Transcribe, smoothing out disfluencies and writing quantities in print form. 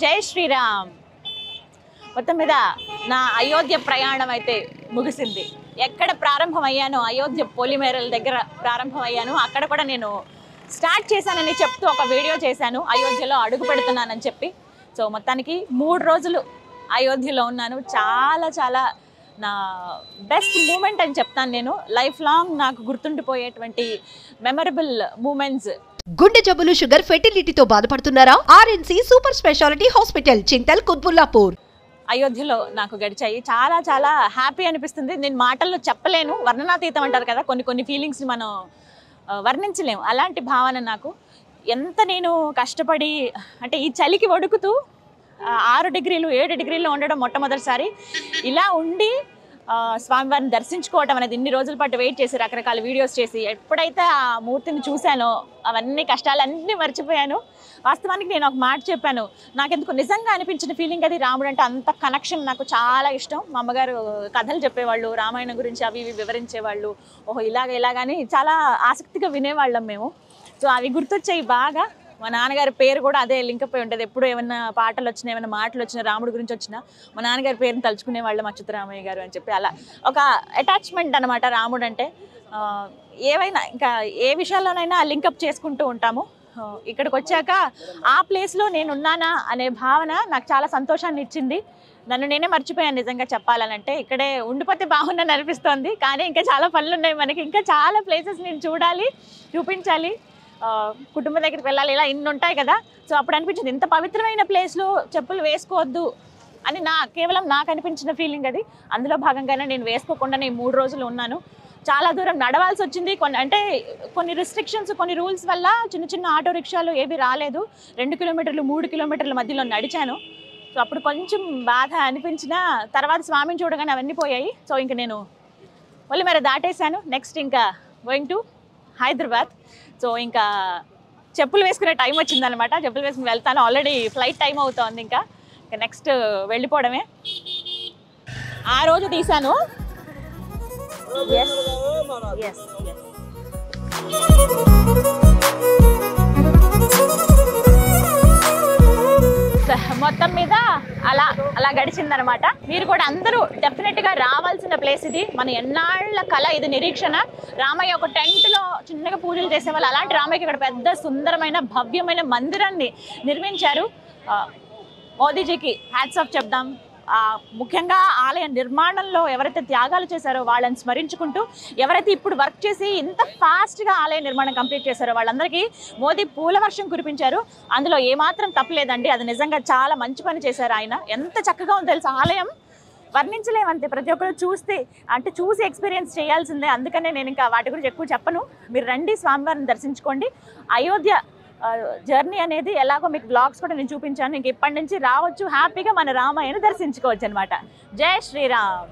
జై శ్రీరామ్. మొత్తం మీద నా అయోధ్య ప్రయాణం అయితే ముగిసింది. ఎక్కడ ప్రారంభమయ్యానో అయోధ్య పొలిమేరల దగ్గర ప్రారంభమయ్యాను. అక్కడ కూడా నేను స్టార్ట్ చేశానని చెప్తూ ఒక వీడియో చేశాను, అయోధ్యలో అడుగు పెడుతున్నానని చెప్పి. సో మొత్తానికి 3 రోజులు అయోధ్యలో ఉన్నాను. చాలా చాలా నా బెస్ట్ మూమెంట్ అని చెప్తాను నేను. లైఫ్ లాంగ్ నాకు గుర్తుండిపోయేటువంటి మెమరబుల్ మూమెంట్స్. గుండె జబ్బులు, షుగర్, ఫెర్టిలిటీతో బాధపడుతున్నారా? ఆర్ఎన్సి super speciality hospital, Chintal, Quthbullapur. అయోధ్యలో నాకు గడిచాయి. చాలా చాలా హ్యాపీ అనిపిస్తుంది. నేను మాటల్లో చెప్పలేను, వర్ణనాతీతం అంటారు కదా, కొన్ని ఫీలింగ్స్ని మనం వర్ణించలేము. అలాంటి భావన నాకు. ఎంత నేను కష్టపడి, అంటే ఈ చలికి వణుకుతూ 6 డిగ్రీలు 7 డిగ్రీల్లో ఉండడం మొట్టమొదటిసారి. ఇలా ఉండి స్వామివారిని దర్శించుకోవటం అనేది ఇన్ని రోజుల పాటు వెయిట్ చేసి రకరకాల వీడియోస్ చేసి ఎప్పుడైతే ఆ మూర్తిని చూశానో అవన్నీ కష్టాలన్నీ మర్చిపోయాను. వాస్తవానికి నేను ఒక మాట చెప్పాను, నాకెందుకు నిజంగా అనిపించిన ఫీలింగ్ అది. రాముడు అంటే అంత కనెక్షన్, నాకు చాలా ఇష్టం. మా అమ్మగారు కథలు చెప్పేవాళ్ళు, రామాయణం గురించి అవి ఇవి వివరించేవాళ్ళు. ఓహో ఇలాగని చాలా ఆసక్తిగా వినేవాళ్ళం మేము. సో అవి గుర్తొచ్చాయి బాగా. మా నాన్నగారి పేరు కూడా అదే లింకప్ అయి ఉంటుంది. ఎప్పుడు ఏమైనా పాటలు వచ్చినా, ఏమైనా మాటలు వచ్చినా, రాముడి గురించి వచ్చినా మా నాన్నగారి పేరుని తలుచుకునే వాళ్ళం, అచ్యుతరామయ్య గారు అని చెప్పి. అలా ఒక అటాచ్మెంట్ అనమాట రాముడు అంటే. ఏవైనా ఇంకా ఏ విషయాల్లోనైనా లింకప్ చేసుకుంటూ ఉంటాము. ఇక్కడికి వచ్చాక ఆ ప్లేస్లో నేను ఉన్నానా అనే భావన నాకు చాలా సంతోషాన్ని ఇచ్చింది. నన్ను నేనే మర్చిపోయాను నిజంగా చెప్పాలనంటే. ఇక్కడే ఉండిపోతే బాగుందని అనిపిస్తోంది, కానీ ఇంకా చాలా పనులు ఉన్నాయి మనకి. ఇంకా చాలా ప్లేసెస్ నేను చూడాలి, చూపించాలి, కుటుంబం దగ్గరికి వెళ్ళాలి, ఇలా ఇన్ని ఉంటాయి కదా. సో అప్పుడు అనిపించింది ఇంత పవిత్రమైన ప్లేస్లో చెప్పులు వేసుకోవద్దు అని కేవలం నాకు అనిపించిన ఫీలింగ్ అది. అందులో భాగంగానే నేను వేసుకోకుండా 3 రోజులు ఉన్నాను. చాలా దూరం నడవాల్సి వచ్చింది. కొన్ని రిస్ట్రిక్షన్స్, కొన్ని రూల్స్ వల్ల చిన్న ఆటో రిక్షాలు ఏవి రాలేదు. 2 కిలోమీటర్లు 3 కిలోమీటర్ల మధ్యలో నడిచాను. సో అప్పుడు కొంచెం బాధ అనిపించిన తర్వాత స్వామిని చూడగానే అవన్నీ పోయాయి. సో ఇంక నేను పొలిమేర దాటేశాను. నెక్స్ట్ ఇంకా గోయింగ్ టు హైదరాబాద్. సో ఇంకా చెప్పులు వేసుకునే టైం వచ్చిందనమాట. చెప్పులు వేసుకుని వెళ్తాను. ఆల్రెడీ ఫ్లైట్ టైం అవుతోంది. ఇంకా నెక్స్ట్ వెళ్ళిపోవడమే. ఆ రోజు తీశాను. మొత్తం మీద అలా గడిచిందనమాట. మీరు కూడా అందరూ డెఫినెట్గా రావాల్సిన ప్లేస్ ఇది. మన ఎన్నాళ్ళ కళ ఇది, నిరీక్షణ. రామయ్య ఒక టెంట్లో చిన్నగా పూజలు చేసేవాళ్ళు. అలాంటి రామయ్యకి ఇక్కడ పెద్ద సుందరమైన భవ్యమైన మందిరాన్ని నిర్మించారు. మోదీజీకి హ్యాట్స్ ఆఫ్ చెప్దాం. ముఖ్యంగా ఆలయ నిర్మాణంలో ఎవరైతే త్యాగాలు చేశారో వాళ్ళని స్మరించుకుంటూ, ఎవరైతే ఇప్పుడు వర్క్ చేసి ఇంత ఫాస్ట్గా ఆలయ నిర్మాణం కంప్లీట్ చేశారో వాళ్ళందరికీ మోదీ పూల వర్షం కురిపించారు. అందులో ఏమాత్రం తప్పలేదండి. అది నిజంగా చాలా మంచి పని చేశారు ఆయన. ఎంత చక్కగా ఉందో తెలుసు ఆలయం, వర్ణించలేమంతే. ప్రతి ఒక్కరు చూసి ఎక్స్పీరియన్స్ చేయాల్సిందే. అందుకనే నేను ఇంకా వాటి గురించి ఎక్కువ చెప్పను. మీరు రండి, స్వామివారిని దర్శించుకోండి. అయోధ్య జర్నీ అనేది ఎలాగో మీకు బ్లాగ్స్ కూడా నేను చూపించాను. ఇంక ఇప్పటి నుంచి రావచ్చు, హ్యాపీగా మన రామయ్యను దర్శించుకోవచ్చు అనమాట. జై శ్రీరామ్.